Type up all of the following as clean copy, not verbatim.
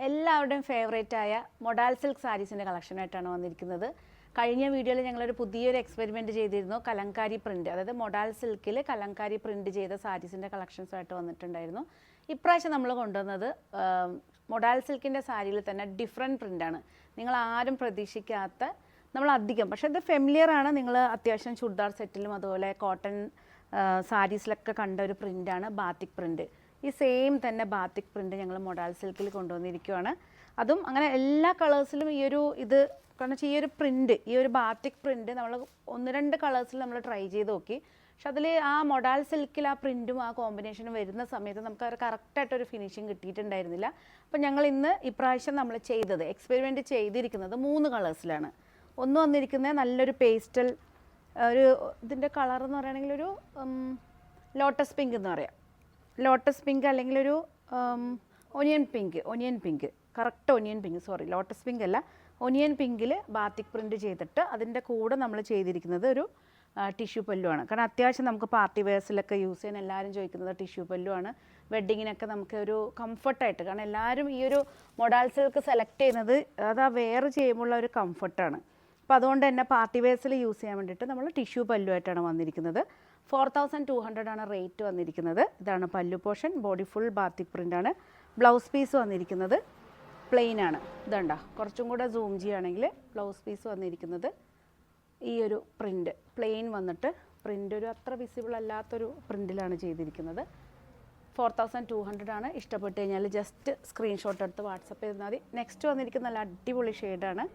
എല്ലാവരുടെയും ഫേവറേറ്റ് ആയ modal silk സാരീസിൻ്റെ കളക്ഷനായിട്ടാണ് വന്നിരിക്കുന്നത്. കഴിഞ്ഞ വീഡിയോയിൽ ഞങ്ങളൊരു പുതിയൊരു എക്സ്പെരിമെൻറ്റ് ചെയ്തിരുന്നു. കലങ്കാരി പ്രിൻറ്റ്, അതായത് മൊഡാൽ സിൽക്കിൽ കലങ്കാരി പ്രിൻറ്റ് ചെയ്ത സാരീസിൻ്റെ കളക്ഷൻസുമായിട്ട് വന്നിട്ടുണ്ടായിരുന്നു. ഇപ്രാവശ്യം നമ്മൾ കൊണ്ടുവന്നത് മൊഡാൽ സിൽക്കിൻ്റെ സാരിയിൽ തന്നെ ഡിഫറെൻറ്റ് പ്രിൻ്റാണ്. നിങ്ങൾ ആരും പ്രതീക്ഷിക്കാത്ത, നമ്മൾ അധികം, പക്ഷേ ഇത് ഫെമിലിയർ ആണ്. നിങ്ങൾ അത്യാവശ്യം ചുരിദാർ സെറ്റിലും അതുപോലെ കോട്ടൺ സാരീസിലൊക്കെ കണ്ട ഒരു പ്രിൻ്റാണ് ബാത്തിക് പ്രിൻറ്റ്. ഈ സെയിം തന്നെ ബാത്തിക് പ്രിൻറ്റ് ഞങ്ങൾ മൊഡാൽ സിൽക്കിൽ കൊണ്ടുവന്നിരിക്കുകയാണ്. അതും അങ്ങനെ എല്ലാ കളേഴ്സിലും ഈ ഒരു ഇത്, കാരണം വെച്ചാൽ ഈ ഒരു പ്രിൻറ്റ്, ഈ ഒരു ബാത്തിക് പ്രിൻറ്റ് നമ്മൾ 1-2 കളേഴ്സിൽ നമ്മൾ ട്രൈ ചെയ്ത് നോക്കി. പക്ഷെ അതിൽ ആ മൊഡാൽ സിൽക്കിൽ ആ പ്രിൻറ്റും ആ കോമ്പിനേഷനും വരുന്ന സമയത്ത് നമുക്ക് അത് കറക്റ്റായിട്ടൊരു ഫിനിഷിങ് കിട്ടിയിട്ടുണ്ടായിരുന്നില്ല. അപ്പോൾ ഞങ്ങൾ ഇന്ന് ഇപ്രാവശ്യം നമ്മൾ ചെയ്തത്, എക്സ്പെരിമെൻറ്റ് ചെയ്തിരിക്കുന്നത് 3 കളേഴ്സിലാണ്. ഒന്ന് വന്നിരിക്കുന്നത് നല്ലൊരു പേസ്റ്റൽ, ഒരു ഇതിൻ്റെ കളർ എന്ന് പറയുകയാണെങ്കിൽ ഒരു ലോട്ടസ് പിങ്ക് എന്ന് പറയാം. ലോട്ടസ് പിങ്ക് അല്ലെങ്കിൽ ഒരു onion pink, correct onion pink, sorry lotus pink അല്ല, ഒനിയൻ പിങ്കിൽ ബാത്തിക് പ്രിൻറ്റ് ചെയ്തിട്ട് അതിൻ്റെ കൂടെ നമ്മൾ ചെയ്തിരിക്കുന്നത് ഒരു ടിഷ്യൂ പല്ലുവാണ്. കാരണം അത്യാവശ്യം നമുക്ക് പാർട്ടി വെയർസിലൊക്കെ യൂസ് ചെയ്യാൻ എല്ലാവരും ചോദിക്കുന്നത് ടിഷ്യൂ പല്ലുവാണ്. വെഡ്ഡിങ്ങിനൊക്കെ നമുക്ക് ഒരു കംഫർട്ടായിട്ട്, കാരണം എല്ലാവരും ഈ ഒരു മൊഡാൽ സിൽക്ക് സെലക്ട് ചെയ്യുന്നത് അത് ആ വെയർ ചെയ്യുമ്പോഴുള്ള ഒരു കംഫർട്ടാണ്. അപ്പോൾ അതുകൊണ്ട് തന്നെ പാർട്ടി വെയർസിൽ യൂസ് ചെയ്യാൻ വേണ്ടിയിട്ട് നമ്മൾ ടിഷ്യൂ പല്ലുമായിട്ടാണ് വന്നിരിക്കുന്നത്. 4200 ആണ് റേറ്റ് വന്നിരിക്കുന്നത്. ഇതാണ് പല്ലു പോർഷൻ. ബോഡി ഫുൾ ബാത്തിക് പ്രിൻ്റാണ്. ബ്ലൗസ് പീസ് വന്നിരിക്കുന്നത് പ്ലെയിൻ ആണ്. ഇതുണ്ടോ, കുറച്ചും കൂടെ സൂം ചെയ്യുകയാണെങ്കിൽ ബ്ലൗസ് പീസ് വന്നിരിക്കുന്നത് ഈ ഒരു പ്രിൻ്റ് പ്ലെയിൻ വന്നിട്ട്, പ്രിൻ്റ് ഒരു അത്ര വിസിബിൾ അല്ലാത്തൊരു പ്രിൻറ്റിലാണ് ചെയ്തിരിക്കുന്നത്. 4200 ആണ്. ഇഷ്ടപ്പെട്ട് കഴിഞ്ഞാൽ ജസ്റ്റ് സ്ക്രീൻഷോട്ട് എടുത്ത് വാട്സപ്പ് ചെയ്താൽ മതി. നെക്സ്റ്റ് വന്നിരിക്കുന്ന നല്ല അടിപൊളി ഷെയ്ഡാണ്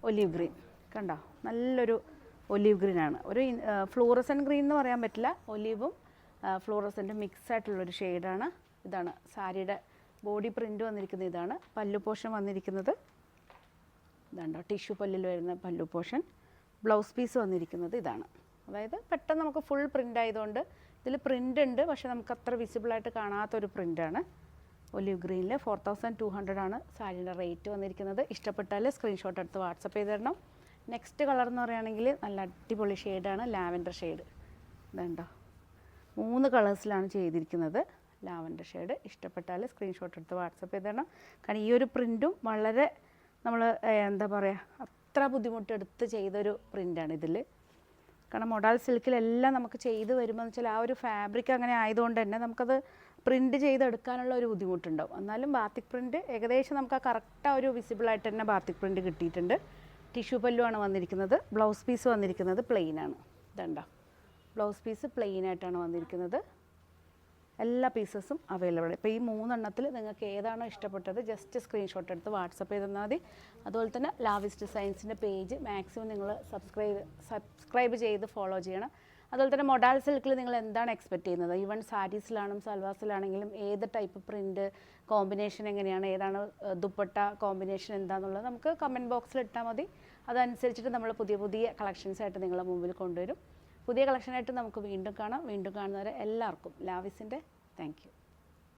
ഒലീവ് ഗ്രീൻ. കണ്ടോ, നല്ലൊരു ഒലീവ് ഗ്രീനാണ്. ഒരു ഫ്ലൂറസൻ ഗ്രീൻ എന്ന് പറയാൻ പറ്റില്ല, ഒലീവും ഫ്ലൂറസൻ്റെ മിക്സ് ആയിട്ടുള്ളൊരു ഷെയ്ഡാണ്. ഇതാണ് സാരിയുടെ ബോഡി പ്രിൻ്റ് വന്നിരിക്കുന്നത്. ഇതാണ് പല്ലു പോർഷൻ വന്നിരിക്കുന്നത്. ഇതാണ്ടോ ടിഷ്യൂ പല്ലിൽ വരുന്ന പല്ലു പോർഷൻ. ബ്ലൗസ് പീസ് വന്നിരിക്കുന്നത് ഇതാണ്. അതായത് പെട്ടെന്ന് നമുക്ക് ഫുൾ പ്രിൻ്റ് ആയതുകൊണ്ട് ഇതിൽ പ്രിൻ്റ് ഉണ്ട്, പക്ഷേ നമുക്ക് അത്ര വിസിബിളായിട്ട് കാണാത്തൊരു പ്രിൻ്റാണ്. ഒലീവ് ഗ്രീനിൽ 4200 ആണ് സാരിയുടെ റേറ്റ് വന്നിരിക്കുന്നത്. ഇഷ്ടപ്പെട്ടാൽ സ്ക്രീൻഷോട്ട് എടുത്ത് വാട്സപ്പ് ചെയ്ത് തരണം. നെക്സ്റ്റ് കളർ എന്ന് പറയുകയാണെങ്കിൽ നല്ല അടിപൊളി ഷെയ്ഡാണ് ലാവൻഡർ ഷെയ്ഡ്. ഇതുണ്ടോ, 3 കളേഴ്സിലാണ് ചെയ്തിരിക്കുന്നത്. ലാവൻഡർ ഷെയ്ഡ് ഇഷ്ടപ്പെട്ടാൽ സ്ക്രീൻഷോട്ട് എടുത്ത് വാട്സപ്പ് ചെയ്ത് തരണം. കാരണം ഈ ഒരു പ്രിൻറ്റും വളരെ നമ്മൾ എന്താ പറയുക, അത്ര ബുദ്ധിമുട്ടെടുത്ത് ചെയ്തൊരു പ്രിൻ്റാണ് ഇതിൽ. കാരണം മൊഡാൽ സിൽക്കിലെല്ലാം നമുക്ക് ചെയ്ത് വരുമ്പോൾ എന്ന് വെച്ചാൽ ആ ഒരു ഫാബ്രിക് അങ്ങനെ ആയതുകൊണ്ട് തന്നെ നമുക്കത് പ്രിൻറ്റ് ചെയ്തെടുക്കാനുള്ള ഒരു ബുദ്ധിമുട്ടുണ്ടാവും. എന്നാലും ബാത്തിക് പ്രിൻറ്റ് ഏകദേശം നമുക്ക് ആ കറക്റ്റ് ആ ഒരു വിസിബിളായിട്ട് തന്നെ ബാത്തിക് പ്രിൻറ്റ് കിട്ടിയിട്ടുണ്ട്. ടിഷ്യൂ പല്ലുവാണ് വന്നിരിക്കുന്നത്. ബ്ലൗസ് പീസ് വന്നിരിക്കുന്നത് പ്ലെയിനാണ്. ഇതുണ്ടോ, ബ്ലൗസ് പീസ് പ്ലെയിനായിട്ടാണ് വന്നിരിക്കുന്നത്. എല്ലാ പീസസും അവൈലബിൾ. ഇപ്പോൾ ഈ 3 എണ്ണത്തിൽ നിങ്ങൾക്ക് ഏതാണോ ഇഷ്ടപ്പെട്ടത് ജസ്റ്റ് സ്ക്രീൻഷോട്ട് എടുത്ത് വാട്സപ്പ് ചെയ്ത് തന്നാൽ മതി. അതുപോലെ തന്നെ ലാവിസ് ഡിസൈൻസിൻ്റെ പേജ് മാക്സിമം നിങ്ങൾ സബ്സ്ക്രൈബ് ചെയ്ത് ഫോളോ ചെയ്യണം. അതുപോലെ തന്നെ മൊഡാൽ സിൽക്കിൽ നിങ്ങൾ എന്താണ് എക്സ്പെക്റ്റ് ചെയ്യുന്നത്, ഈവൻ സാരീസിലാണെങ്കിലും സൽവാസിലാണെങ്കിലും ഏത് ടൈപ്പ് പ്രിൻറ്റ് കോമ്പിനേഷൻ എങ്ങനെയാണ്, ഏതാണ് ദുപ്പട്ട കോമ്പിനേഷൻ എന്താണെന്നുള്ളത് നമുക്ക് കമൻറ്റ് ബോക്സിൽ ഇട്ടാൽ മതി. അതനുസരിച്ചിട്ട് നമ്മൾ പുതിയ പുതിയ കളക്ഷൻസായിട്ട് നിങ്ങളുടെ മുമ്പിൽ കൊണ്ടുവരും. പുതിയ കളക്ഷനായിട്ട് നമുക്ക് വീണ്ടും കാണാം. വീണ്ടും കാണുന്നവരെ എല്ലാവർക്കും ലാവിസിൻ്റെ താങ്ക് യു.